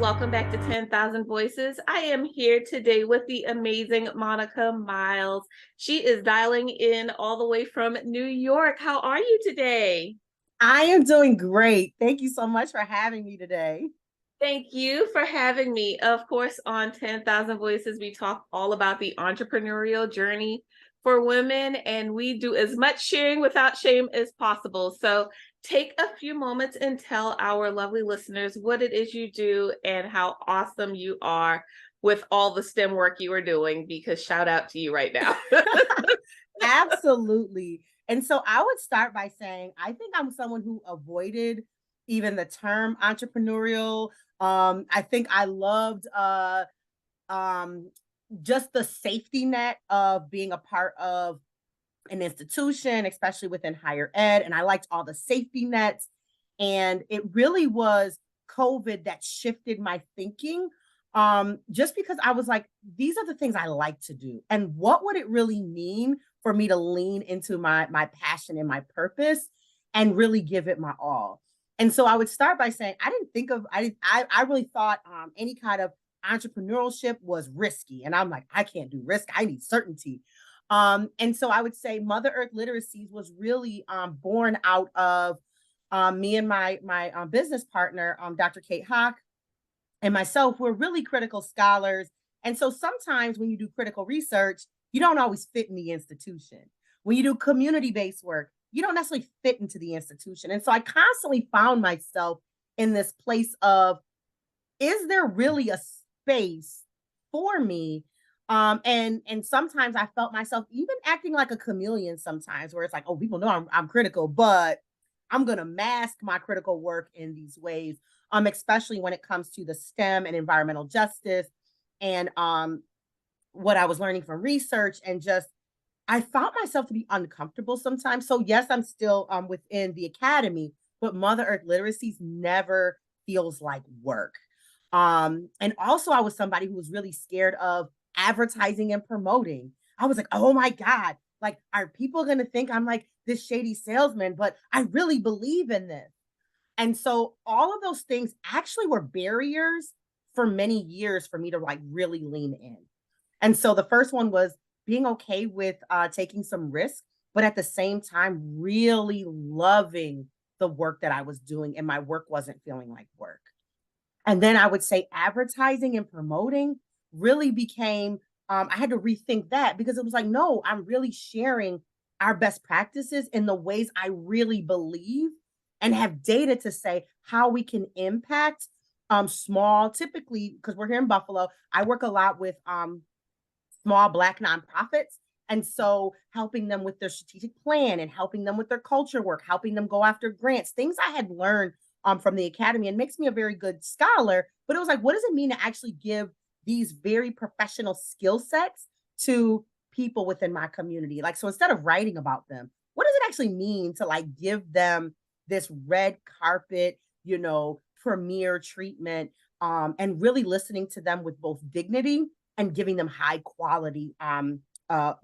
welcome back to 10,000 Voices. I am here today with the amazing Monica Miles. She is dialing in all the way from New York. How are you today? I am doing great. Thank you so much for having me today. Thank you for having me. Of course, on 10,000 Voices, we talk all about the entrepreneurial journey for women, and we do as much sharing without shame as possible. So take a few moments and tell our lovely listeners what it is you do and how awesome you are with all the STEM work you are doing, because shout out to you right now. Absolutely. And so I would start by saying I think I'm someone who avoided even the term entrepreneurial. I think I loved um just the safety net of being a part of an institution, especially within higher ed. And I liked all the safety nets. And it really was COVID that shifted my thinking. Just because I was like, these are the things I like to do. And what would it really mean for me to lean into my passion and my purpose and really give it my all? And so I would start by saying I didn't think of I really thought any kind of entrepreneurship was risky. And I'm like, I can't do risk. I need certainty. And so I would say Mother Earth Literacies was really born out of me and my business partner, Dr. Kate Hawk, and myself. We're really critical scholars. And so sometimes when you do critical research, you don't always fit in the institution. When you do community-based work, you don't necessarily fit into the institution. And so I constantly found myself in this place of, is there really a space for me? And sometimes I felt myself even acting like a chameleon sometimes, where it's like, oh, people know I'm critical, but I'm gonna mask my critical work in these ways, especially when it comes to the STEM and environmental justice and what I was learning from research. And just I found myself to be uncomfortable sometimes. So yes, I'm still within the academy, but Mother Earth Literacies never feels like work. And also I was somebody who was really scared of advertising and promoting. I was like, oh my God, like, are people going to think I'm like this shady salesman? But I really believe in this. And so all of those things actually were barriers for many years for me to like really lean in. And so the first one was being okay with taking some risk, but at the same time, really loving the work that I was doing, and my work wasn't feeling like work. And then I would say advertising and promoting really became, I had to rethink that because it was like, no, I'm really sharing our best practices in the ways I really believe and have data to say how we can impact small, typically, because we're here in Buffalo. I work a lot with small Black nonprofits. And so helping them with their strategic plan and helping them with their culture work, helping them go after grants, things I had learned from the academy, and makes me a very good scholar. But it was like, what does it mean to actually give these very professional skill sets to people within my community? Like, so instead of writing about them, what does it actually mean to like give them this red carpet, premier treatment, and really listening to them with both dignity and giving them high quality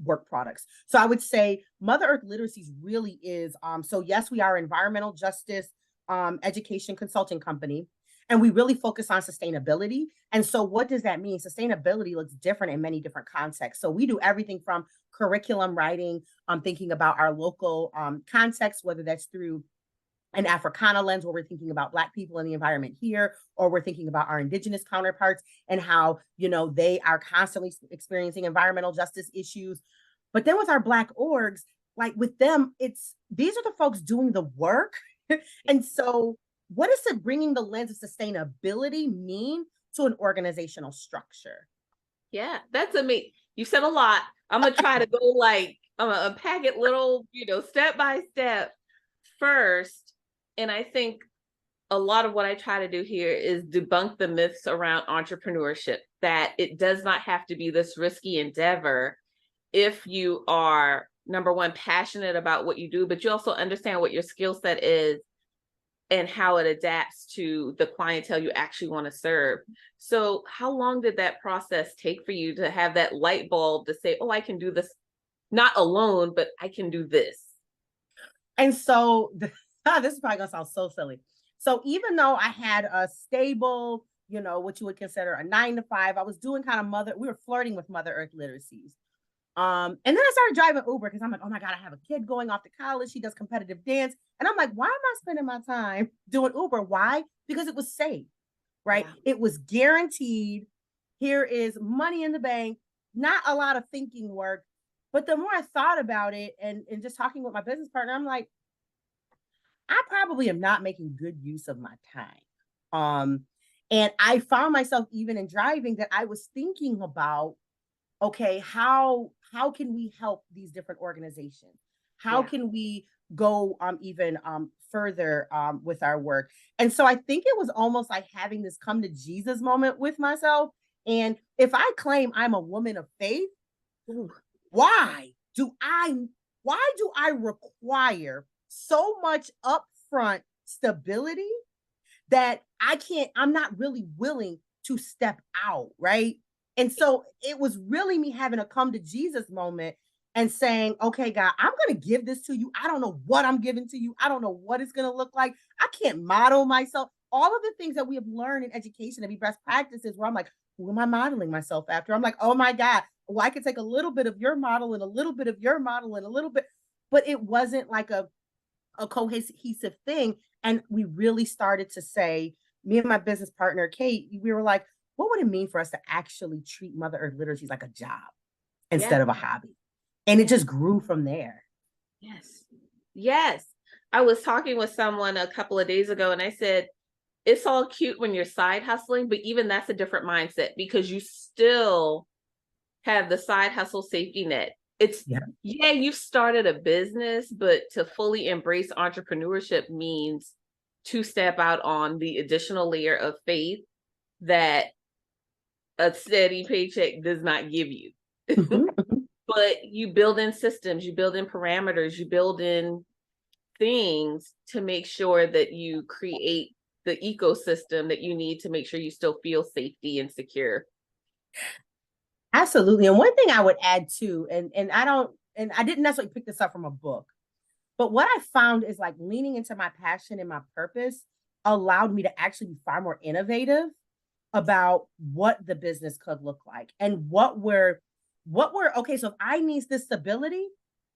work products. So I would say Mother Earth Literacies really is. So yes, we are environmental justice education consulting company, and we really focus on sustainability. And so what does that mean? Sustainability looks different in many different contexts. So we do everything from curriculum writing, thinking about our local context, whether that's through an Africana lens where we're thinking about Black people in the environment here, or we're thinking about our Indigenous counterparts and how, they are constantly experiencing environmental justice issues. But then with our Black orgs, like with them, these are the folks doing the work. And so what does it bringing the lens of sustainability mean to an organizational structure? Yeah, that's amazing. You said a lot. I'm gonna try to go I'm gonna unpack it little, step by step first. And I think a lot of what I try to do here is debunk the myths around entrepreneurship, that it does not have to be this risky endeavor if you are, number one, passionate about what you do, but you also understand what your skill set is and how it adapts to the clientele you actually want to serve. So how long did that process take for you to have that light bulb to say, oh, I can do this, not alone, but I can do this? And so this is probably gonna sound so silly. So even though I had a stable, what you would consider a 9 to 5. I was doing kind of we were flirting with Mother Earth literacies. And then I started driving Uber because I'm like, oh my God, I have a kid going off to college. She does competitive dance. And I'm like, why am I spending my time doing Uber? Why? Because it was safe, right? Yeah. It was guaranteed. Here is money in the bank, not a lot of thinking work. But the more I thought about it and just talking with my business partner, I'm like, I probably am not making good use of my time. And I found myself even in driving that I was thinking about, okay, how can we help these different organizations? How Yeah. can we go even further with our work? And so I think it was almost like having this come to Jesus moment with myself. And if I claim I'm a woman of faith, Ooh, why do I why do I require so much upfront stability that I'm not really willing to step out, right? And so it was really me having a come to Jesus moment and saying, okay, God, I'm going to give this to you. I don't know what I'm giving to you. I don't know what it's going to look like. I can't model myself. All of the things that we have learned in education and be best practices where I'm like, who am I modeling myself after? I'm like, oh my God, well, I could take a little bit of your model and a little bit of your model and a little bit, but it wasn't like a cohesive thing. And we really started to say, me and my business partner, Kate, we were like, what would it mean for us to actually treat Mother Earth literacy like a job yeah. instead of a hobby? And it Yeah. just grew from there. Yes. Yes. I was talking with someone a couple of days ago and I said, it's all cute when you're side hustling, but even that's a different mindset because you still have the side hustle safety net. It's, Yeah. yeah, you started a business, but to fully embrace entrepreneurship means to step out on the additional layer of faith that a steady paycheck does not give you. Mhm. But you build in systems, you build in parameters, you build in things to make sure that you create the ecosystem that you need to make sure you still feel safety and secure. Absolutely. And one thing I would add too, and I didn't necessarily pick this up from a book, but what I found is like leaning into my passion and my purpose allowed me to actually be far more innovative about what the business could look like and what we're okay. So if I need this stability,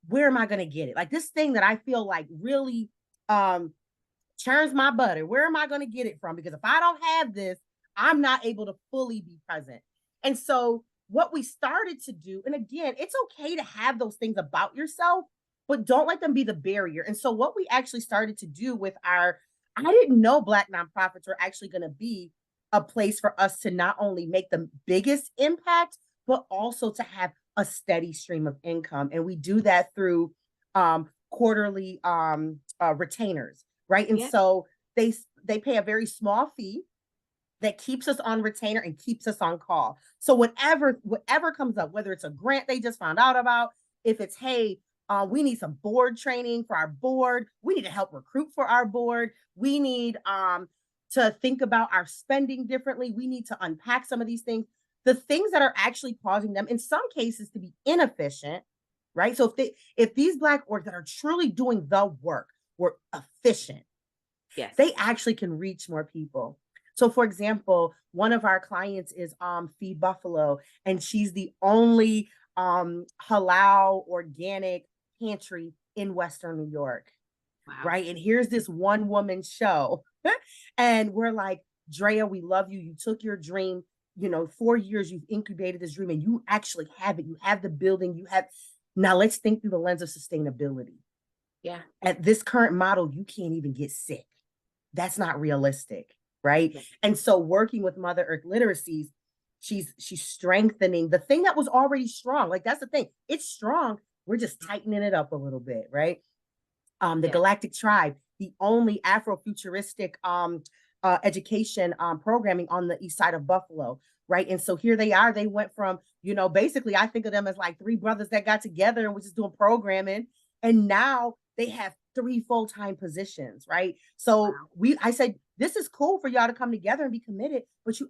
where am I going to get it? Like this thing that I feel like really um churns my butter. Where am I going to get it from? Because if I don't have this, I'm not able to fully be present. And so what we started to do, and again, it's okay to have those things about yourself, but don't let them be the barrier. And so what we actually started to do with I didn't know Black nonprofits were actually going to be a place for us to not only make the biggest impact, but also to have a steady stream of income. And we do that through quarterly retainers, right? And Yeah. so they pay a very small fee that keeps us on retainer and keeps us on call. So whatever comes up, whether it's a grant they just found out about, if it's hey, we need some board training for our board, we need to help recruit for our board, we need to think about our spending differently, we need to unpack some of these things, the things that are actually causing them in some cases to be inefficient, right? So if these Black orgs that are truly doing the work were efficient, Yes. they actually can reach more people. So for example, one of our clients is Feed Buffalo, and she's the only halal organic pantry in Western New York, Wow. right? And here's this one woman show. And we're like, Drea, we love you. You took your dream, 4 years, you've incubated this dream and you actually have it. You have the building, now let's think through the lens of sustainability. Yeah. At this current model, you can't even get sick. That's not realistic, right? Yeah. And so working with Mother Earth literacies, she's strengthening the thing that was already strong. Like that's the thing. It's strong. We're just tightening it up a little bit, right? The Yeah. Galactic Tribe, the only Afrofuturistic education programming on the east side of Buffalo, right? And so here they are. They went from, basically, I think of them as like three brothers that got together and was just doing programming. And now they have 3 full-time positions, right? So Wow. I said, this is cool for y'all to come together and be committed, but you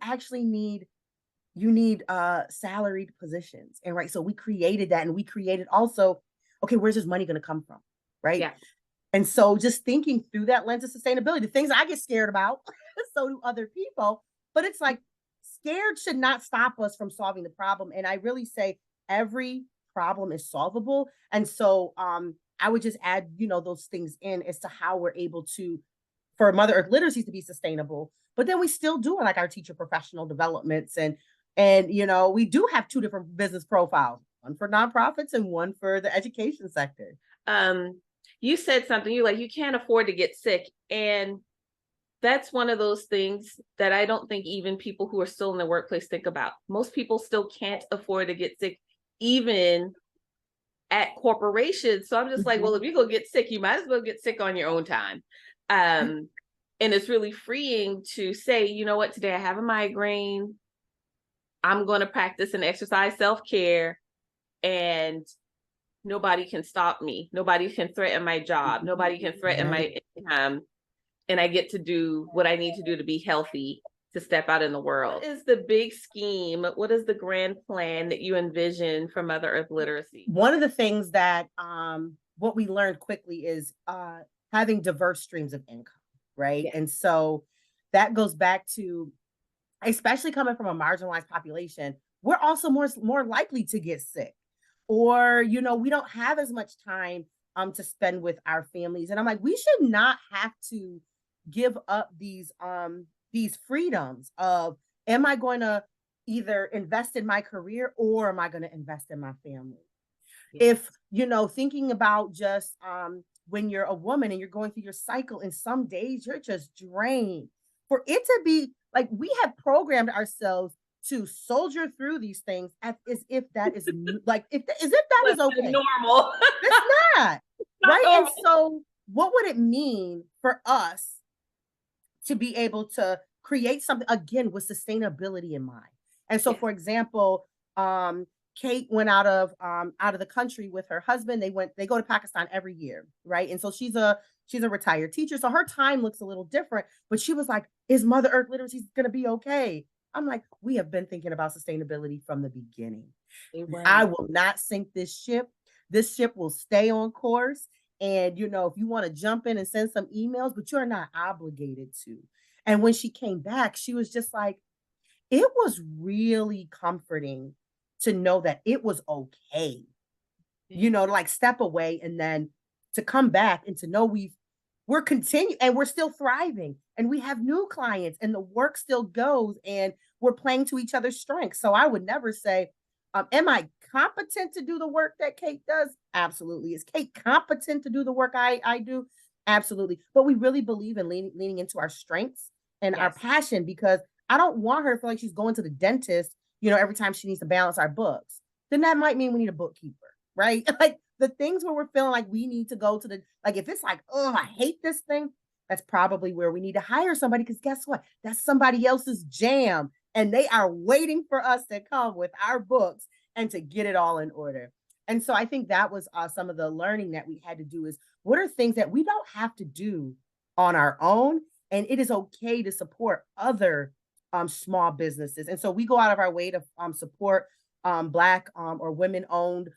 need salaried positions. And right, so we created that, and we created also, okay, where's this money going to come from? Right. Yeah. And so just thinking through that lens of sustainability, the things I get scared about, so do other people. but it's like scared should not stop us from solving the problem. And I really say every problem is solvable. And so I would just add, those things in as to how we're able to, for Mother Earth literacies to be sustainable. But then we still do like our teacher professional developments, and we do have two different business profiles, one for nonprofits and one for the education sector. You said something, you can't afford to get sick. And that's one of those things that I don't think even people who are still in the workplace think about. Most people still can't afford to get sick, even at corporations. So I'm just like, well, if you go get sick, you might as well get sick on your own time. And it's really freeing to say, you know what, today I have a migraine. I'm going to practice and exercise self-care, and nobody can stop me. Nobody can threaten my job. Nobody can threaten my income. And I get to do what I need to do to be healthy, to step out in the world. What is the big scheme? What is the grand plan that you envision for Mother Earth literacy? One of the things that what we learned quickly is having diverse streams of income, right? And so that goes back to, especially coming from a marginalized population, we're also more likely to get sick, or we don't have as much time to spend with our families. And I'm like, we should not have to give up these freedoms of, am I going to either invest in my career or am I going to invest in my family? If thinking about just when you're a woman and you're going through your cycle, and some days you're just drained, for it to be like, we have programmed ourselves to soldier through these things as if that is like, as if that is okay. Normal. It's not. Right. Normal. And so what would it mean for us to be able to create something again with sustainability in mind? And so, for example, Kate went out of the country with her husband. They go to Pakistan every year, right? And so she's a retired teacher, so her time looks a little different. But she was like, "Is Mother Earth literacy going to be okay?" I'm like, "We have been thinking about sustainability from the beginning. I will not sink this ship. This ship will stay on course. And if you want to jump in and send some emails, but you're not obligated to." And when she came back, she was just like, it was really comforting to know that it was okay, to like step away and then to come back and to know we're continuing and we're still thriving and we have new clients and the work still goes and we're playing to each other's strengths. So I would never say, am I competent to do the work that Kate does? Absolutely. Is Kate competent to do the work I do? Absolutely. But we really believe in leaning into our strengths and our passion, because I don't want her to feel like she's going to the dentist, every time she needs to balance our books. Then that might mean we need a bookkeeper, right? Like the things where we're feeling like we need to go to like if it's like, oh, I hate this thing, that's probably where we need to hire somebody, because guess what? That's somebody else's jam. And they are waiting for us to come with our books and to get it all in order. And so I think that was some of the learning that we had to do, is what are things that we don't have to do on our own. And it is okay to support other small businesses. And so we go out of our way to support Black or women-owned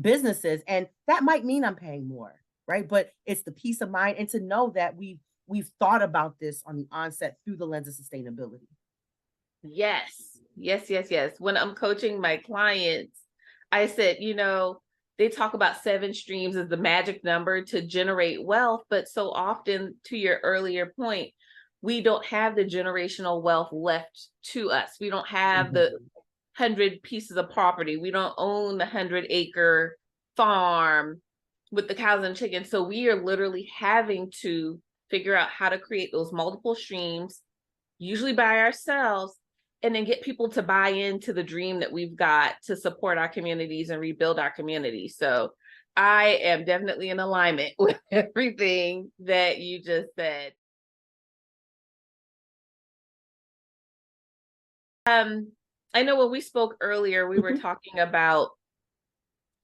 businesses. And that might mean I'm paying more, right? But it's the peace of mind and to know that we've thought about this on the onset through the lens of sustainability. Yes. When I'm coaching my clients, I said, they talk about 7 streams as the magic number to generate wealth. But so often, to your earlier point, we don't have the generational wealth left to us. We don't have the 100 pieces of property. We don't own the 100-acre farm with the cows and chickens. So we are literally having to figure out how to create those multiple streams, usually by ourselves, and then get people to buy into the dream that we've got to support our communities and rebuild our communities. So I am definitely in alignment with everything that you just said. I know when we spoke earlier, we were talking about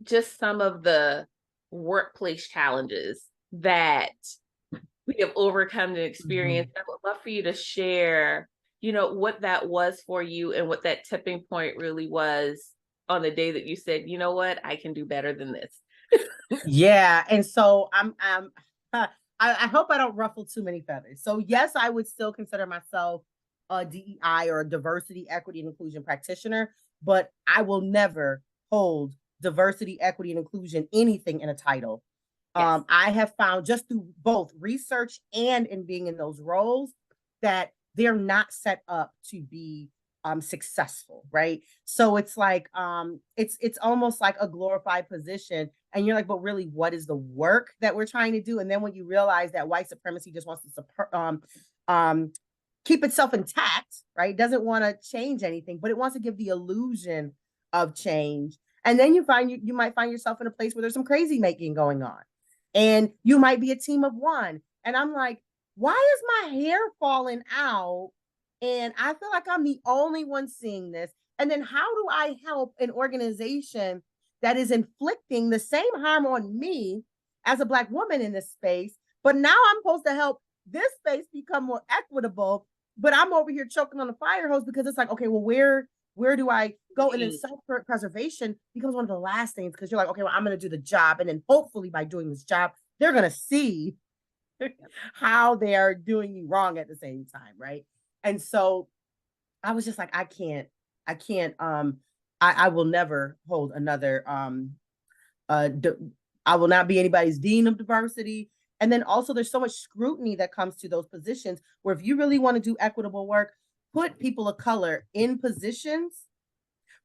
just some of the workplace challenges that we have overcome and experienced. I would love for you to share, what that was for you and what that tipping point really was on the day that you said, you know what, I can do better than this. Yeah. And so I hope I don't ruffle too many feathers. So yes, I would still consider myself a DEI or a diversity, equity, and inclusion practitioner, but I will never hold diversity, equity, and inclusion anything in a title. Yes. I have found just through both research and in being in those roles that they're not set up to be successful, right? So it's like it's almost like a glorified position, and you're like, but really, what is the work that we're trying to do? And then when you realize that white supremacy just wants to keep itself intact, right? It doesn't want to change anything, but it wants to give the illusion of change. And then you might find yourself in a place where there's some crazy making going on. And you might be a team of one. And I'm like, why is my hair falling out? And I feel like I'm the only one seeing this. And then how do I help an organization that is inflicting the same harm on me as a Black woman in this space? But now I'm supposed to help this space become more equitable. But I'm over here choking on the fire hose because it's like, okay, well, where do I go? And then self-preservation becomes one of the last things because you're like, okay, well, I'm going to do the job. And then hopefully by doing this job, they're going to see how they are doing you wrong at the same time. Right. And so I was just like, I will never hold another, I will not be anybody's dean of diversity. And then also there's so much scrutiny that comes to those positions where if you really want to do equitable work, put people of color in positions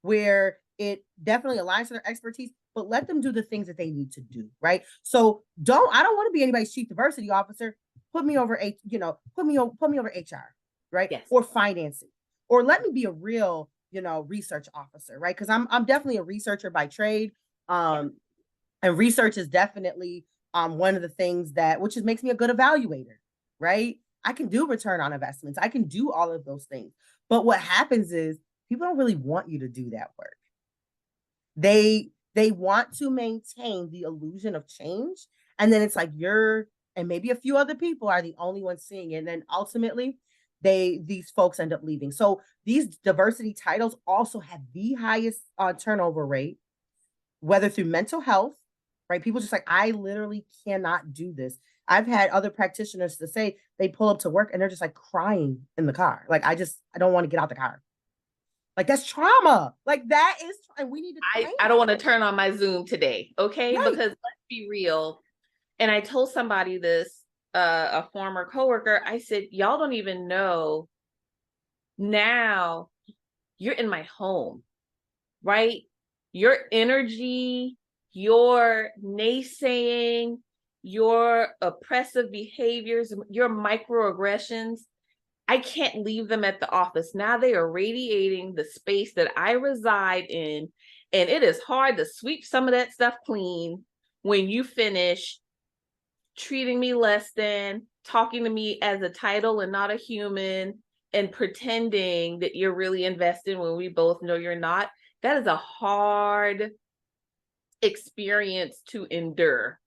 where it definitely aligns to their expertise, but let them do the things that they need to do, right? So I don't want to be anybody's chief diversity officer. Put me over put me over HR, right? Yes. Or financing. Or let me be a real, research officer, right? Because I'm definitely a researcher by trade. And research is definitely one of the things which makes me a good evaluator, right? I can do return on investments. I can do all of those things. But what happens is people don't really want you to do that work. They want to maintain the illusion of change. And then it's like and maybe a few other people are the only ones seeing it. And then ultimately these folks end up leaving. So these diversity titles also have the highest turnover rate, whether through mental health, right? People just like, I literally cannot do this. I've had other practitioners to say they pull up to work and they're just like crying in the car. Like, I don't want to get out the car. Like, that's trauma. Like, that is, and we need to. I don't want to turn on my Zoom today. Okay. Right. Because let's be real. And I told somebody this, a former coworker, I said, y'all don't even know now you're in my home, right? Your energy, your naysaying, your oppressive behaviors, your microaggressions, I can't leave them at the office. Now they are radiating the space that I reside in. And it is hard to sweep some of that stuff clean when you finish treating me less than, talking to me as a title and not a human, and pretending that you're really invested when we both know you're not. That is a hard experience to endure.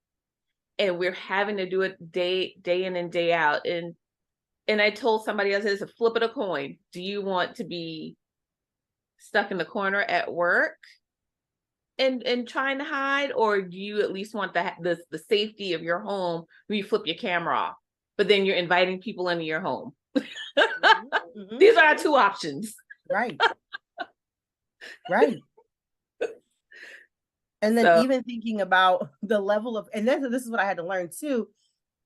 And we're having to do it day in and day out. And I told somebody else, it's a flip of a coin. Do you want to be stuck in the corner at work and trying to hide, or do you at least want the safety of your home when you flip your camera off, but then you're inviting people into your home? Mm-hmm. These are our two options. Right. Right. And then even thinking about the level of, and then this is what I had to learn too,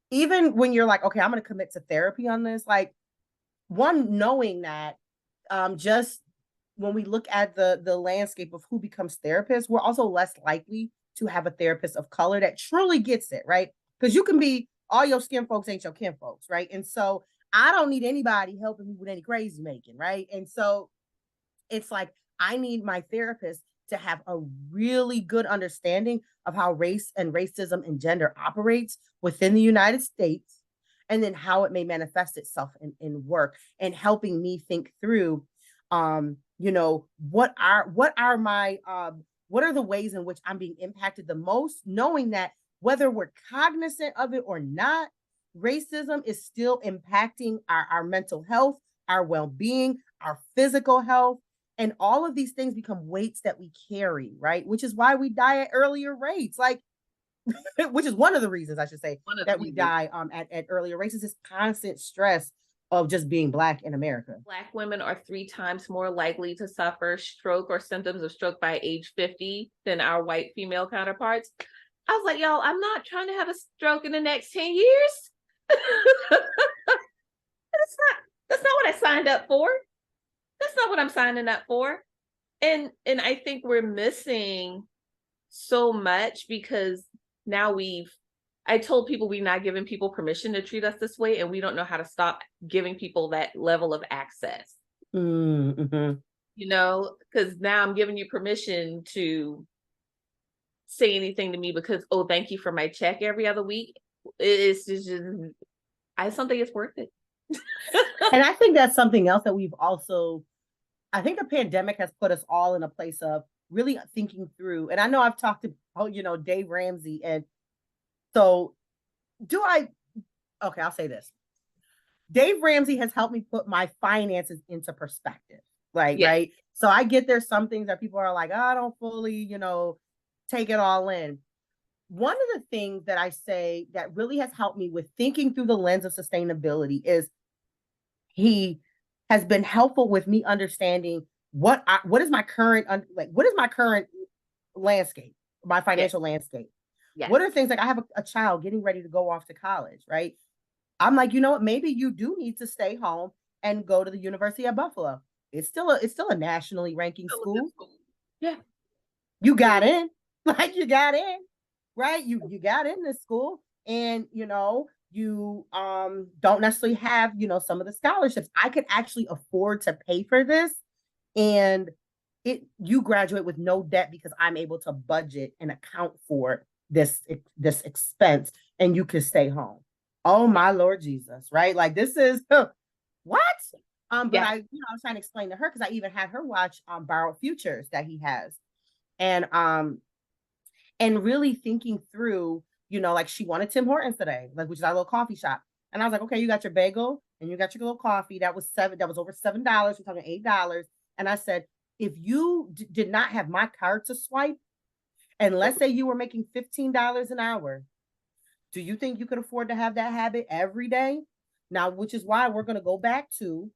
even when you're like, okay, I'm going to commit to therapy on this, like, one, knowing that just when we look at the landscape of who becomes therapists, we're also less likely to have a therapist of color that truly gets it, right? Because you can be, all your skin folks ain't your kin folks, right? And so I don't need anybody helping me with any crazy making, right? And so it's like, I need my therapist to have a really good understanding of how race and racism and gender operates within the United States, and then how it may manifest itself in work, and helping me think through, what are the ways in which I'm being impacted the most, knowing that whether we're cognizant of it or not, racism is still impacting our mental health, our well-being, our physical health. And all of these things become weights that we carry, right? Which is why we die at earlier rates, like, which is one of the reasons, I should say, that we die at earlier rates, is this constant stress of just being Black in America. Black women are 3 times more likely to suffer stroke or symptoms of stroke by age 50 than our white female counterparts. I was like, y'all, I'm not trying to have a stroke in the next 10 years. That's not what I signed up for. That's not what I'm signing up for. And I think we're missing so much because now I told people we're not giving people permission to treat us this way, and we don't know how to stop giving people that level of access. Mm-hmm. You know, because now I'm giving you permission to say anything to me because, oh, thank you for my check every other week. It's just I just don't think it's worth it. And I think that's something else that we've also, I think the pandemic has put us all in a place of really thinking through. And I know I've talked about, Dave Ramsey. And so okay, I'll say this. Dave Ramsey has helped me put my finances into perspective. Like, Yes. right. So I get there's some things that people are like, oh, I don't fully, take it all in. One of the things that I say that really has helped me with thinking through the lens of sustainability is he has been helpful with me understanding what is my current landscape, my financial landscape. Yes. What are things like I have a child getting ready to go off to college, right? I'm like, you know what? Maybe you do need to stay home and go to the University of Buffalo. It's still a nationally ranking school. Yeah. You got in, like you got in, right? You got in this school, and you don't necessarily have some of the scholarships. I could actually afford to pay for this, and you graduate with no debt because I'm able to budget and account for this expense, and you can stay home. Oh my Lord Jesus, right? Like this is what? But yeah. I was trying to explain to her because I even had her watch Borrowed Futures that he has, and really thinking through, like she wanted Tim Hortons today, like which is our little coffee shop, and I was like, okay, you got your bagel and you got your little coffee. That was over $7. We're talking $8, and I said, if you did not have my card to swipe, and let's say you were making $15 an hour, do you think you could afford to have that habit every day? Now, which is why we're going to go back to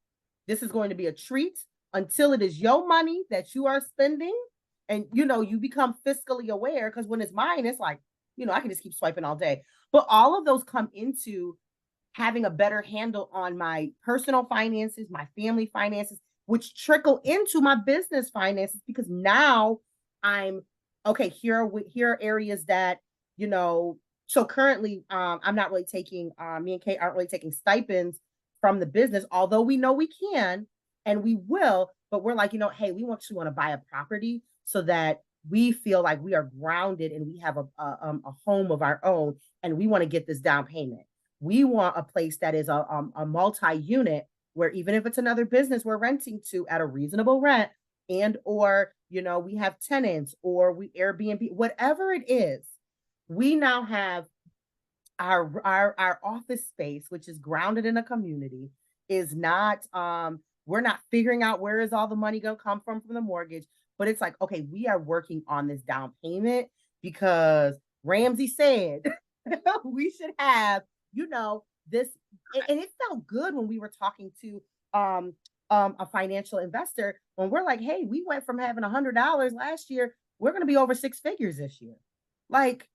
this is going to be a treat until it is your money that you are spending. And, you become fiscally aware because when it's mine, it's like, I can just keep swiping all day. But all of those come into having a better handle on my personal finances, my family finances, which trickle into my business finances because now I'm okay. Here are areas that, so currently, I'm not really taking, me and Kate aren't really taking stipends from the business, although we know we can and we will, but we're like, hey, we actually want to buy a property so that we feel like we are grounded and we have a home of our own, and we want to get this down payment. We want a place that is a multi-unit where even if it's another business we're renting to at a reasonable rent, and or we have tenants or we Airbnb, whatever it is, we now have our office space, which is grounded in a community, is not we're not figuring out where is all the money going to come from the mortgage, but it's like, okay, we are working on this down payment because Ramsey said we should have this, and it felt good when we were talking to a financial investor when we're like, hey, we went from having $100 last year, we're going to be over 6 figures this year. Like,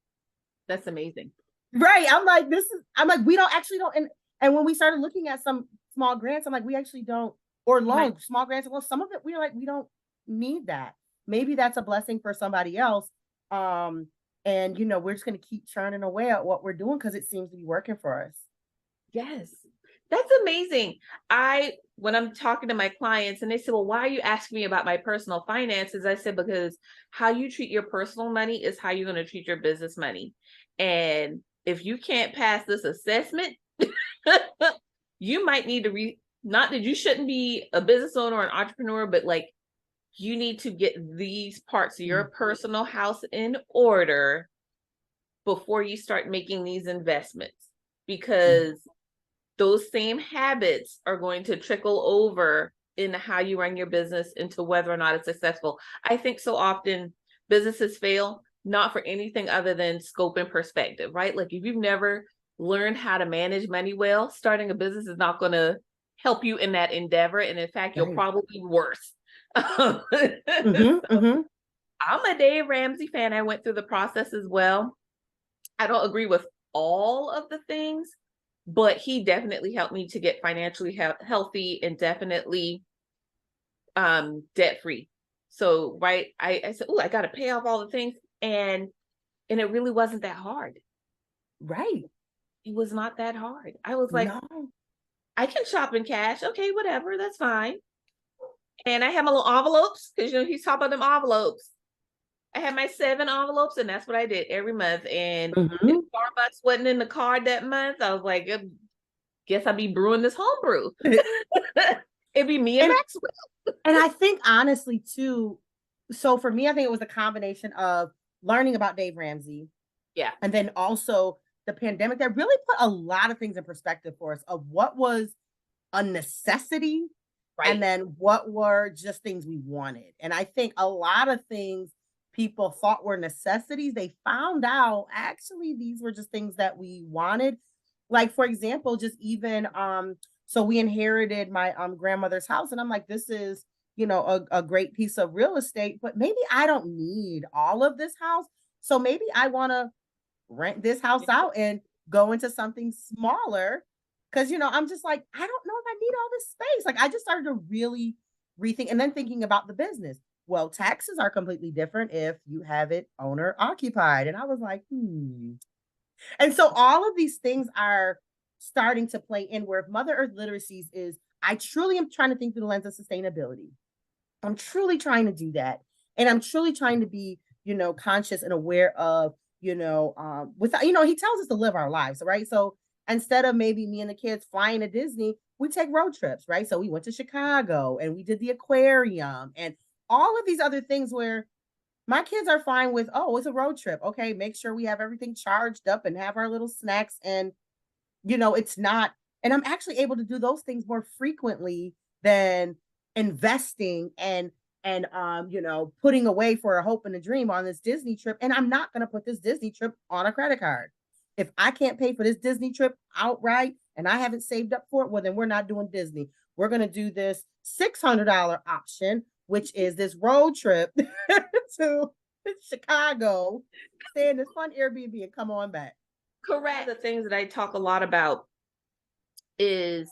that's amazing. Right. I'm like, we don't. And when we started looking at some small grants, I'm like, we actually don't, or loans, right. Small grants. Well, some of it, we're like, we don't need that. Maybe that's a blessing for somebody else. And, we're just going to keep churning away at what we're doing because it seems to be working for us. Yes. That's amazing. When I'm talking to my clients and they say, well, why are you asking me about my personal finances? I said, because how you treat your personal money is how you're going to treat your business money. And if you can't pass this assessment, you might need to not that you shouldn't be a business owner or an entrepreneur, but like you need to get these parts of your personal house in order before you start making these investments, because those same habits are going to trickle over in how you run your business into whether or not it's successful. I think so often businesses fail not for anything other than scope and perspective, right? Like if you've never learned how to manage money well, starting a business is not going to help you in that endeavor. And in fact, you'll Right. probably be worse. Mm-hmm. I'm a Dave Ramsey fan. I went through the process as well. I don't agree with all of the things, but he definitely helped me to get financially healthy and definitely debt free. So right, I said, oh, I got to pay off all the things, and it really wasn't that hard. Right. It was not that hard. I was like, No. I can shop in cash. Okay, whatever, that's fine. And I have my little envelopes because he's talking about them envelopes. I had my 7 envelopes, and that's what I did every month. And if Mm-hmm. Starbucks wasn't in the card that month, I was like, guess I'd be brewing this homebrew. It'd be me and And Maxwell. and I think honestly too, so for me, I think it was a combination of learning about Dave Ramsey Yeah, and then also the pandemic that really put a lot of things in perspective for us of what was a necessity and right. then what were just things we wanted. And I think a lot of things people thought were necessities, they found out actually these were just things that we wanted. Like for example, just even so we inherited my grandmother's house and I'm like this is, a great piece of real estate, but maybe I don't need all of this house. So maybe I want to rent this house out and go into something smaller because I'm just like I don't know if I need all this space. Like I just started to really rethink and then thinking about the business. Well, taxes are completely different if you have it owner occupied, and I was like and so all of these things are starting to play in where Mother Earth literacies is I truly am trying to think through the lens of sustainability. I'm truly trying to do that. And I'm truly trying to be, conscious and aware of, without, he tells us to live our lives, right? So instead of maybe me and the kids flying to Disney, we take road trips, right? So we went to Chicago and we did the aquarium and all of these other things where my kids are fine with, oh, it's a road trip. Okay, make sure we have everything charged up and have our little snacks. And, it's not, and I'm actually able to do those things more frequently than investing and putting away for a hope and a dream on this Disney trip. And I'm not going to put this Disney trip on a credit card. If I can't pay for this Disney trip outright and I haven't saved up for it, well, then we're not doing Disney. We're going to do this $600 option, which is this road trip to Chicago, stay in this fun Airbnb and come on back. Correct. The things that I talk a lot about is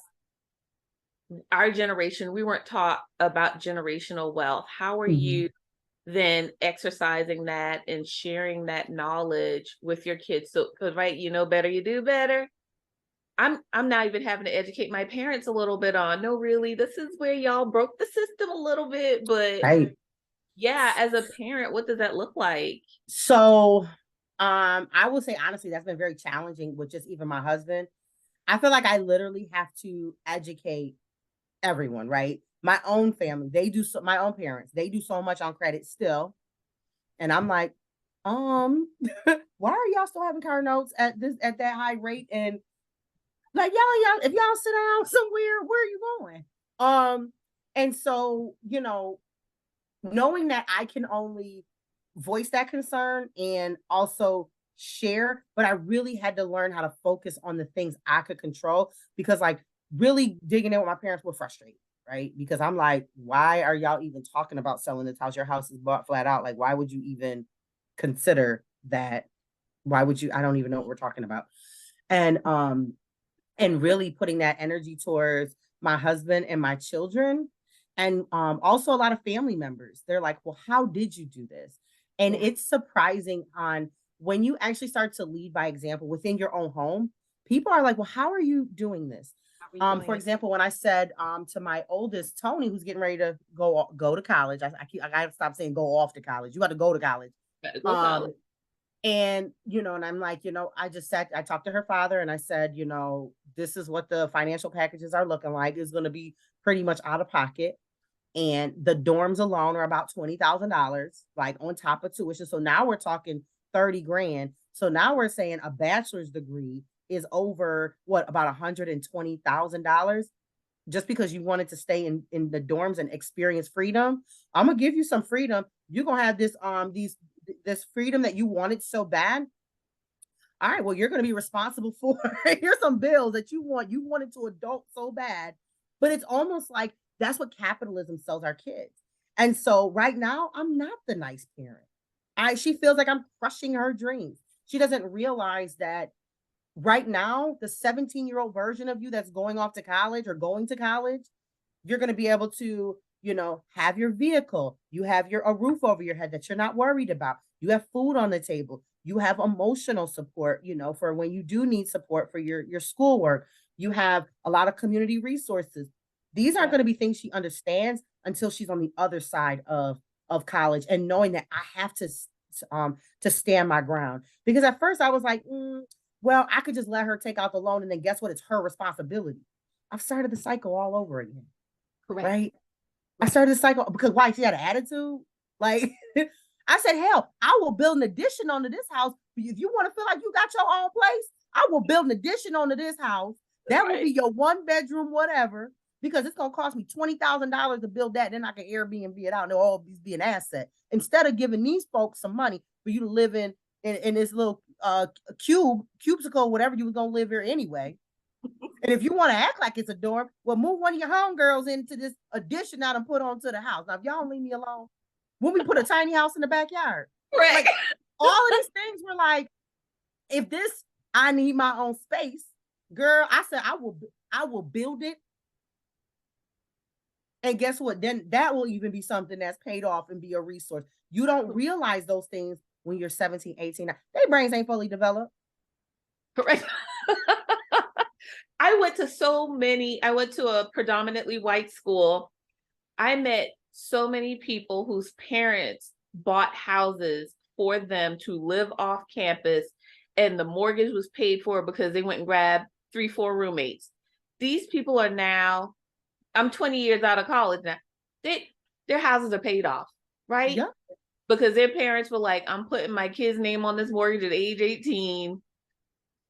our generation. We weren't taught about generational wealth. How are Mm-hmm. you then exercising that and sharing that knowledge with your kids? So, because right, you know better, you do better. I'm now even having to educate my parents a little bit on, no, really, this is where y'all broke the system a little bit. But Right. yeah, as a parent, what does that look like? So I will say honestly, that's been very challenging with just even my husband. I feel like I literally have to educate everyone, right? My own family, they do so my own parents, they do so much on credit still. And I'm like, why are y'all still having car notes at that high rate? And like y'all, if y'all sit down somewhere, where are you going? And so, knowing that I can only voice that concern and also share, but I really had to learn how to focus on the things I could control because, like, really digging in with my parents were frustrated, right? Because I'm like, why are y'all even talking about selling this house? Your house is bought flat out. Like, why would you even consider that? Why would you? I don't even know what we're talking about. And really putting that energy towards my husband and my children and also a lot of family members. They're like, well, how did you do this? And Yeah. it's surprising on when you actually start to lead by example within your own home. People are like, well, how are you doing this? How are you doing For it? example, when I said to my oldest Tony, who's getting ready to go to college, I gotta stop saying go off to college. You got to go to college. Gotta go Um, college. and, and I'm like, I talked to her father and I said, this is what the financial packages are looking like. It's going to be pretty much out of pocket. And the dorms alone are about $20,000, like on top of tuition. So now we're talking 30 grand. So now we're saying a bachelor's degree is over about $120,000 just because you wanted to stay in the dorms and experience freedom. I'm gonna give you some freedom. You're gonna have this freedom that you wanted so bad. All right, well, you're gonna be responsible for here's some bills that you wanted to adult so bad. But it's almost like that's what capitalism sells our kids. And so right now, I'm not the nice parent. She feels like I'm crushing her dreams. She doesn't realize that right now, the 17-year-old version of you that's going off to college or going to college, you're going to be able to, have your vehicle. You have a roof over your head that you're not worried about. You have food on the table. You have emotional support, for when you do need support for your schoolwork. You have a lot of community resources. These aren't Yeah. going to be things she understands until she's on the other side of college and knowing that I have to stand my ground. Because at first I was like, well, I could just let her take out the loan and then guess what? It's her responsibility. I've started the cycle all over again. Correct. Right. I Right. started the cycle because why? She had an attitude. Like I said, hell, I will build an addition onto this house. If you want to feel like you got your own place, I will build an addition onto this house. That will be Right. your 1 bedroom, whatever, because it's gonna cost me $20,000 to build that. Then I can Airbnb it out and it'll all be an asset. Instead of giving these folks some money for you to live in this little cubicle, whatever you was gonna live here anyway. And if you want to act like it's a dorm, well, move one of your homegirls into this addition I done put onto the house. Now, if y'all don't leave me alone, when we put a tiny house in the backyard, Right. like all of these things were like, if this, I need my own space, girl. I said I will build it. And guess what? Then that will even be something that's paid off and be a resource. You don't realize those things when you're 17, 18. Their brains ain't fully developed. Correct. I went to a predominantly white school. I met so many people whose parents bought houses for them to live off campus, and the mortgage was paid for because they went and grabbed 3, 4 roommates. These people are now, I'm 20 years out of college now. Their houses are paid off, right? Yeah. Because their parents were like, I'm putting my kid's name on this mortgage at age 18,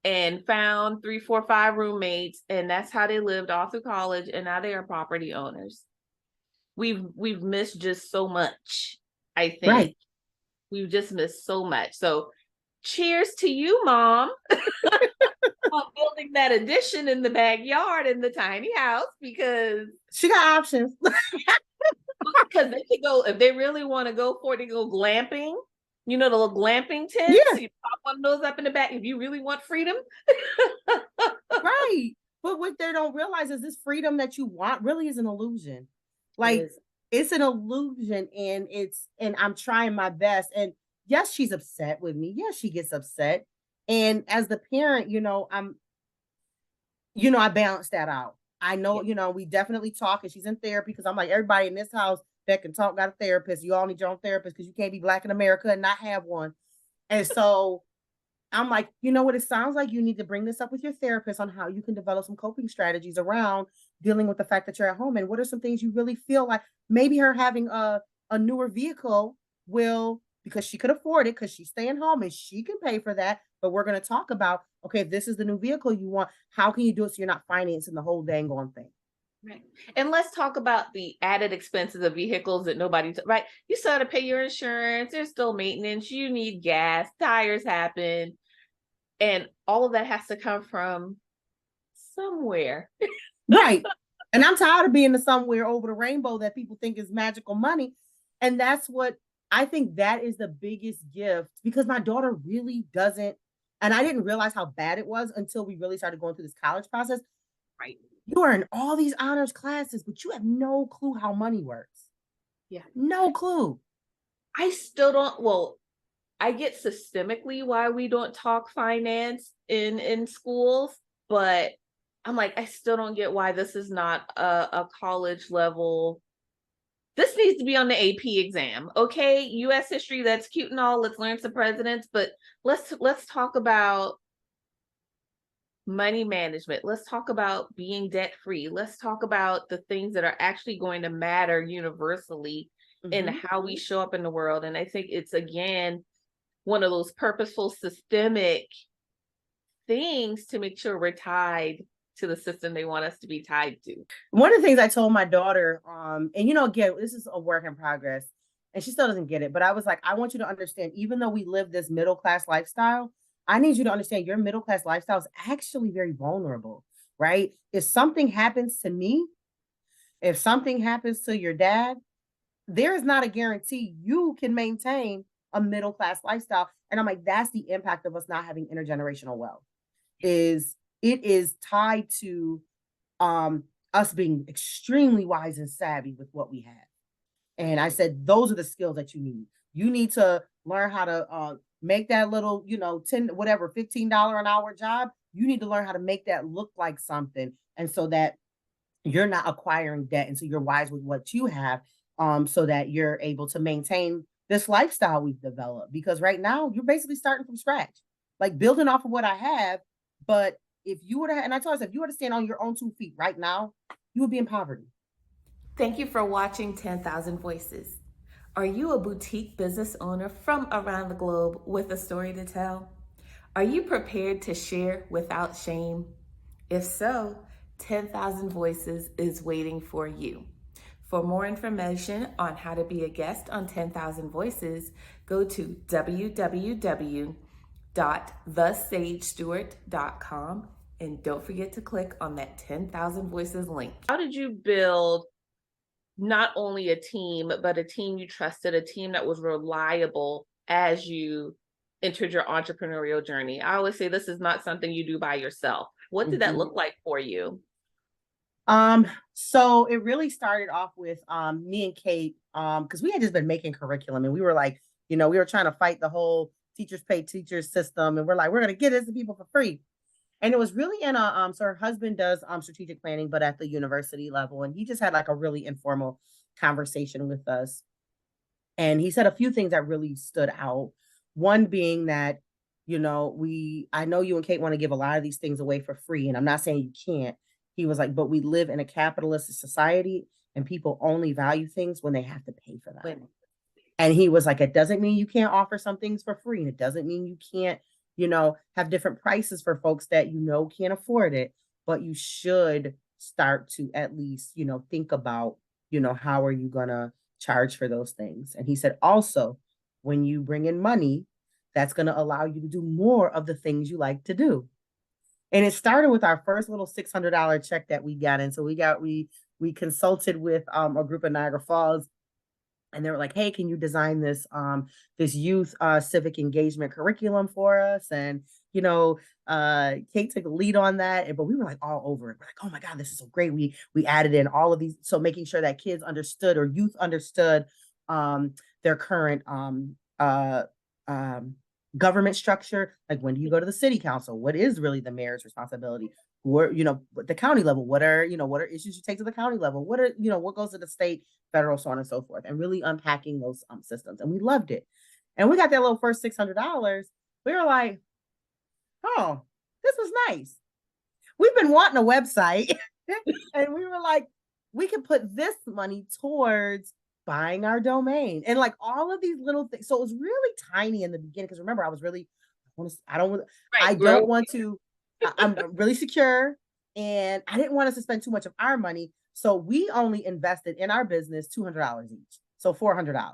and found 3, 4, 5 roommates, and that's how they lived all through college, and now they are property owners. We've missed just so much. I think Right. we've just missed so much. So cheers to you, Mom, on building that addition in the backyard in the tiny house, because She got options. they could go, if they really want to go for it, they go glamping. You know, the little glamping tents. Yeah. You pop one of those up in the back if you really want freedom. Right. But what they don't realize is this freedom that you want really is an illusion. It Like is. it's an illusion and I'm trying my best. And yes, she's upset with me. Yes, she gets upset. And as the parent, I balance that out. I know, Yeah. we definitely talk and she's in therapy because I'm like, everybody in this house that can talk got a therapist. You all need your own therapist because you can't be Black in America and not have one. And so I'm like, you know what? It sounds like you need to bring this up with your therapist on how you can develop some coping strategies around dealing with the fact that you're at home. And what are some things you really feel like maybe her having a newer vehicle will, because she could afford it, because she's staying home and she can pay for that. But we're going to talk about, okay, if this is the new vehicle you want, how can you do it so you're not financing the whole dang on thing? Right. And let's talk about the added expenses of vehicles that right? You still have to pay your insurance, there's still maintenance, you need gas, tires happen, and all of that has to come from somewhere. Right. And I'm tired of being the somewhere over the rainbow that people think is magical money. And that's what I think that is the biggest gift because my daughter really doesn't. And I didn't realize how bad it was until we really started going through this college process. Right. You are in all these honors classes, but you have no clue how money works. Yeah. No clue. I still don't, well, I get systemically why we don't talk finance in schools, but I'm like, I still don't get why this is not a college level. This needs to be on the AP exam. Okay, US history, that's cute and all. Let's learn some presidents, but let's talk about money management. Let's talk about being debt free. Let's talk about the things that are actually going to matter universally in how we show up in the world. And I think it's again one of those purposeful systemic things to make sure we're tied to the system they want us to be tied to. One of the things I told my daughter, and again, this is a work in progress, and she still doesn't get it, but I was like, I want you to understand, even though we live this middle class lifestyle, I need you to understand your middle class lifestyle is actually very vulnerable, right? If something happens to me, If something happens to your dad, there is not a guarantee you can maintain a middle class lifestyle. And I'm like, that's the impact of us not having intergenerational wealth. Is it is tied to um us being extremely wise and savvy with what we have. And I said, those are the skills that you need. You need to learn how to make that little, 10, whatever, $15 an hour job. You need to learn how to make that look like something. And so that you're not acquiring debt. And so you're wise with what you have, so that you're able to maintain this lifestyle we've developed. Because right now you're basically starting from scratch, like building off of what I have. But if you were to, and I told us, if you were to stand on your own 2 feet right now, you would be in poverty. Thank you for watching 10,000 Voices. Are you a boutique business owner from around the globe with a story to tell? Are you prepared to share without shame? If so, 10,000 Voices is waiting for you. For more information on how to be a guest on 10,000 Voices, go to www.thesagestewart.com and don't forget to click on that 10,000 Voices link. How did you build not only a team, but a team you trusted, a team that was reliable as you entered your entrepreneurial journey? I always say this is not something you do by yourself. What did that look like for you? So it really started off with me and Kate, because we had just been making curriculum and we were like, we were trying to fight the whole teachers pay teachers system, and we're like, we're gonna get this to people for free. And it was really in a so her husband does strategic planning, but at the university level, and he just had like a really informal conversation with us. And he said a few things that really stood out. One being that, I know you and Kate want to give a lot of these things away for free, and I'm not saying you can't. He was like, but we live in a capitalist society and people only value things when they have to pay for them. And he was like, it doesn't mean you can't offer some things for free. And it doesn't mean you can't, have different prices for folks that can't afford it. But you should start to at least, think about, how are you gonna charge for those things? And he said also, when you bring in money, that's gonna allow you to do more of the things you like to do. And it started with our first little $600 check that we got. And so we consulted with a group in Niagara Falls, and they were like, hey, can you design this youth civic engagement curriculum for us? And Kate took the lead on that, but we were like all over it. We're like, oh my God, this is so great. We added in all of these, so making sure that kids understood, or youth understood, their current government structure. Like, when do you go to the city council? What is really the mayor's responsibility? Where, the county level, what are issues you take to the county level? What are, what goes to the state, federal, so on and so forth, and really unpacking those systems. And we loved it. And we got that little first $600. We were like, oh, this was nice. We've been wanting a website. And we were like, we could put this money towards buying our domain and like all of these little things. So it was really tiny in the beginning, because remember, I was really, I don't want to, I'm really secure, and I didn't want us to spend too much of our money. So we only invested in our business $200 each. So $400.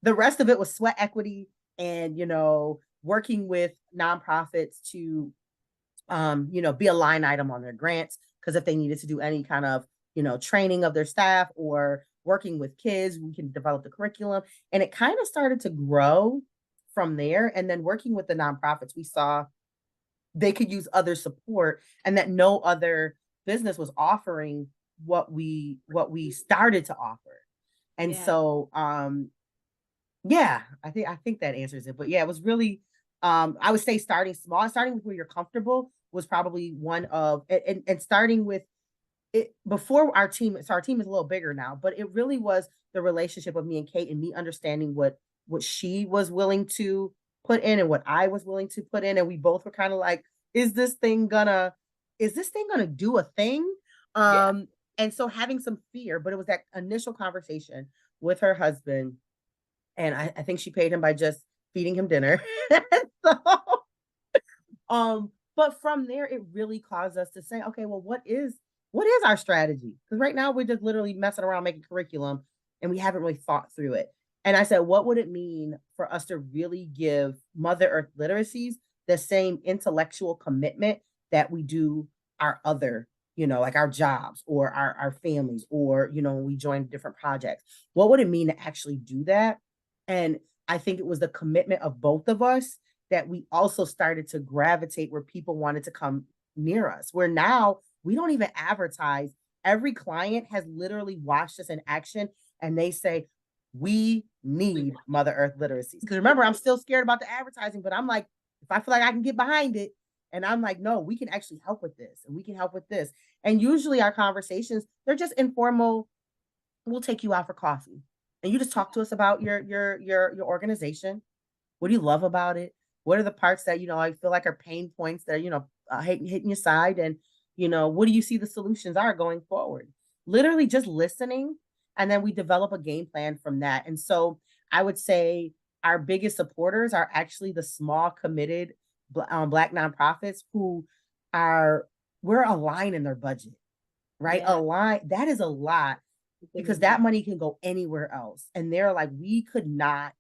The rest of it was sweat equity and, working with nonprofits to, be a line item on their grants. Because if they needed to do any kind of, training of their staff or working with kids, we can develop the curriculum. And it kind of started to grow from there. And then working with the nonprofits, we saw they could use other support, and that no other business was offering what we started to offer. And so yeah, I think that answers it. But yeah, it was really I would say starting small, starting with where you're comfortable was probably one of, and starting with it before our team. So our team is a little bigger now, but it really was the relationship of me and Kate, and me understanding what she was willing to put in and what I was willing to put in. And we both were kind of like, is this thing gonna do a thing? And so having some fear, but it was that initial conversation with her husband. And I think she paid him by just feeding him dinner. So, but from there, it really caused us to say, okay, well, what is our strategy? Because right now we're just literally messing around making curriculum, and we haven't really thought through it. And I said, what would it mean for us to really give Mother Earth literacies the same intellectual commitment that we do our other, like our jobs or our families, or, when we join different projects. What would it mean to actually do that? And I think it was the commitment of both of us that we also started to gravitate where people wanted to come near us, where now we don't even advertise. Every client has literally watched us in action and they say, we We need want Mother Earth literacies. Because remember, I'm still scared about the advertising, but I'm like, if I feel like I can get behind it, and I'm like, no, we can actually help with this, and we can help with this. And usually our conversations, they're just informal. We'll take you out for coffee. And you just talk to us about your organization. What do you love about it? What are the parts that, I feel like are pain points that are, hitting your side? And, what do you see the solutions are going forward? Literally just listening. And then we develop a game plan from that. And so I would say our biggest supporters are actually the small, committed Black nonprofits who are, we're aligned in their budget, right? yeah. Align. That is a lot because that money can go anywhere else. And they're like, we could not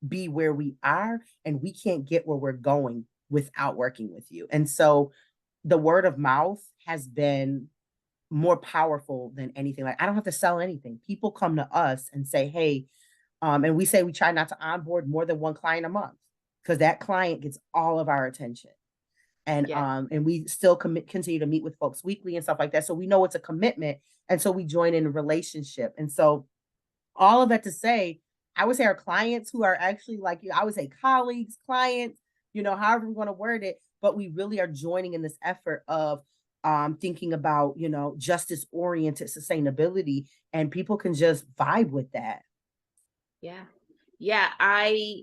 be where we are and we can't get where we're going without working with you. And so the word of mouth has been more powerful than anything. Like I don't have to sell anything. People come to us and say, hey, and we say we try not to onboard more than one client a month because that client gets all of our attention. Yeah. And we still continue to meet with folks weekly and stuff like that. So we know it's a commitment. And so we join in a relationship. And so all of that to say, I would say our clients who are actually like, I would say colleagues, clients, however we want to word it, but we really are joining in this effort of thinking about, justice oriented sustainability, and people can just vibe with that. Yeah. Yeah. I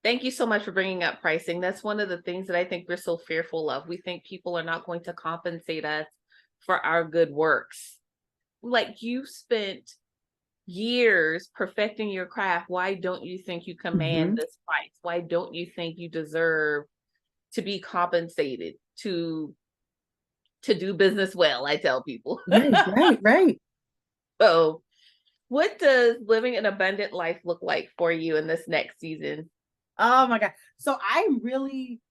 thank you so much for bringing up pricing. That's one of the things that I think we're so fearful of. We think people are not going to compensate us for our good works. Like you spent years perfecting your craft. Why don't you think you command Mm-hmm. this price? Why don't you think you deserve to be compensated to do business well? I tell people. Right, right, right. So, what does living an abundant life look like for you in this next season? Oh my God. So I'm really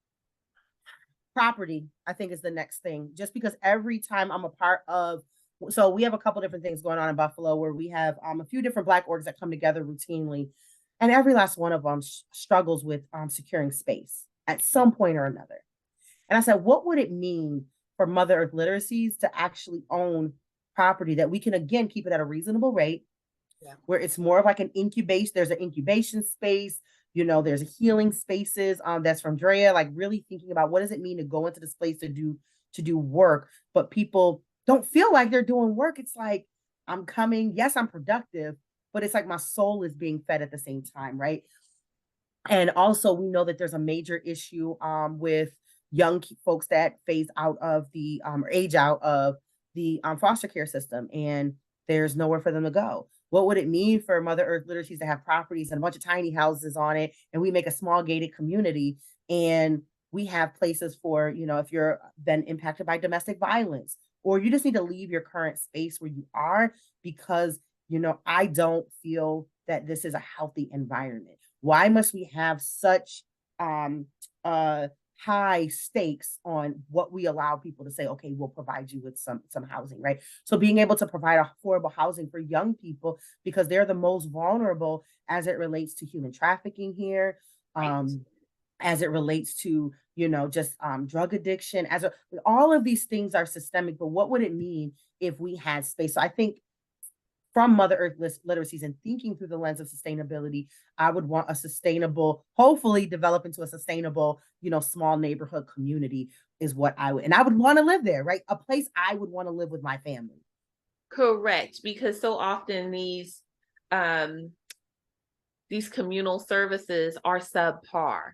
property, I think is the next thing, just because every time I'm a part of, so we have a couple different things going on in Buffalo where we have a few different Black orgs that come together routinely. And every last one of them struggles with securing space at some point or another. And I said, what would it mean for Mother Earth literacies to actually own property that we can, again, keep it at a reasonable rate, Yeah. where it's more of like an incubation, there's an incubation space, there's a healing spaces that's from Drea, like really thinking about what does it mean to go into this place to do work, but people don't feel like they're doing work. It's like I'm coming, yes, I'm productive, but it's like my soul is being fed at the same time, right? And also, we know that there's a major issue with young folks that phase out of the or age out of the foster care system, and there's nowhere for them to go. What would it mean for Mother Earth literacies to have properties and a bunch of tiny houses on it, and we make a small gated community, and we have places for, if you're been impacted by domestic violence, or you just need to leave your current space where you are because, I don't feel that this is a healthy environment. Why must we have such um high stakes on what we allow people to say, okay, we'll provide you with some housing, right? So being able to provide affordable housing for young people because they're the most vulnerable as it relates to human trafficking here, Right. as it relates to, just drug addiction, all of these things are systemic. But what would it mean if we had space? So I think from Mother Earth literacies and thinking through the lens of sustainability, I would want a sustainable, hopefully develop into a sustainable, small neighborhood community is what I would, and I would want to live there, right? A place I would want to live with my family. Correct, because so often these communal services are subpar.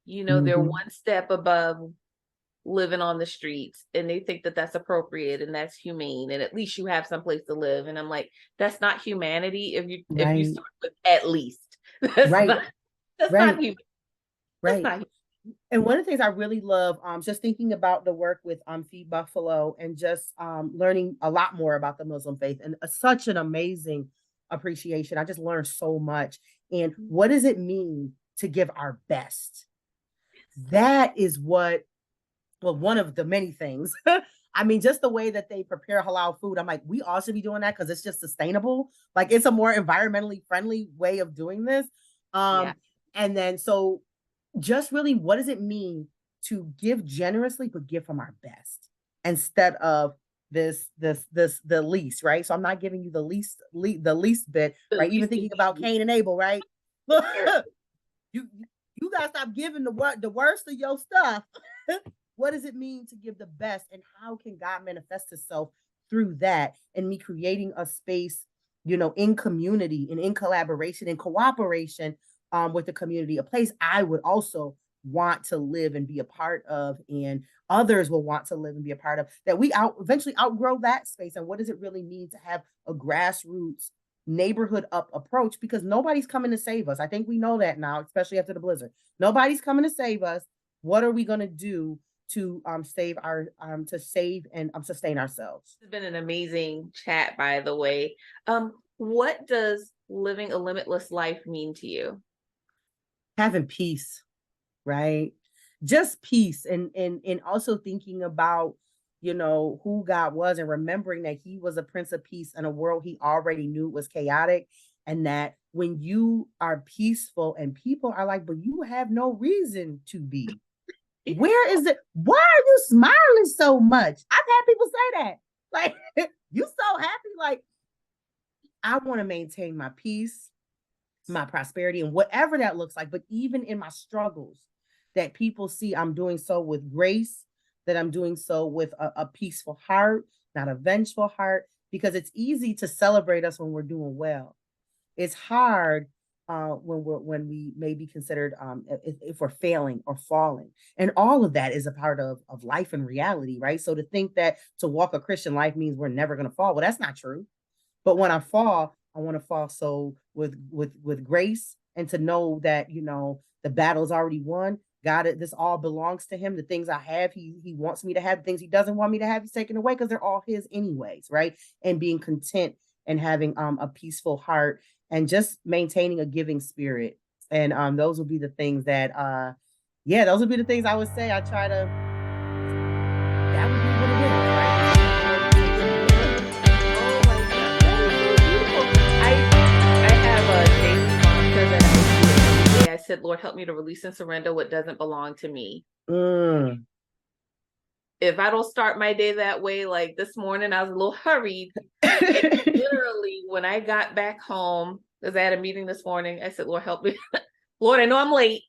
They're Mm-hmm. one step above living on the streets, and they think that that's appropriate and that's humane, and at least you have someplace to live. And I'm like, that's not humanity. If you Right, start with at least, that's right, not that's not right, human. That's right. not human. And one of the things I really love, just thinking about the work with Feed Buffalo and just learning a lot more about the Muslim faith, and such an amazing appreciation. I just learned so much. And what does it mean to give our best? That is what, well, one of the many things I mean, just the way that they prepare halal food, I'm like, we all should be doing that because it's just sustainable. Like it's a more environmentally friendly way of doing this. Yeah. And then so just really what does it mean to give generously but give from our best instead of the least, right? So I'm not giving you the least bit, The right? Even least thinking about ingredient. Cain and Abel, right? Look, you you gotta stop giving the worst of your stuff. What does it mean to give the best, and how can God manifest Himself through that? And me creating a space, in community and in collaboration and cooperation with the community, a place I would also want to live and be a part of, and others will want to live and be a part of. That we eventually outgrow that space. And what does it really mean to have a grassroots neighborhood up approach, because nobody's coming to save us. I think we know that now, especially after the blizzard. Nobody's coming to save us. What are we going to do to save and sustain ourselves? This has been an amazing chat, by the way. What does living a limitless life mean to you? Having peace, right? Just peace, and also thinking about who God was, and remembering that He was a Prince of Peace in a world He already knew was chaotic, and that when you are peaceful and people are like, but you have no reason to be. Where is it? Why are you smiling so much? I've had people say that. Like, you so happy. Like, I want to maintain my peace, my prosperity, and whatever that looks like. But even in my struggles, that people see I'm doing so with grace, that I'm doing so with a peaceful heart, not a vengeful heart, because it's easy to celebrate us when we're doing well. It's hard when we may be considered if we're failing or falling, and all of that is a part of life and reality, right? So to think that to walk a Christian life means we're never going to fall, well, that's not true. But when I fall, I want to fall so with grace, and to know that the battle's already won. God, this all belongs to Him. The things I have, He wants me to have. The things He doesn't want me to have, He's taken away because they're all His anyways, right? And being content and having a peaceful heart, and just maintaining a giving spirit. And those will be the things that yeah, those would be the things I would say. I try to. That would be what it is, right? Oh my God, that is so beautiful. I have a daily mantra that I do every day. I said, Lord, help me to release and surrender what doesn't belong to me. Mm. If I don't start my day that way, like this morning, I was a little hurried. And literally, when I got back home, because I had a meeting this morning, I said, Lord, help me. Lord, I know I'm late.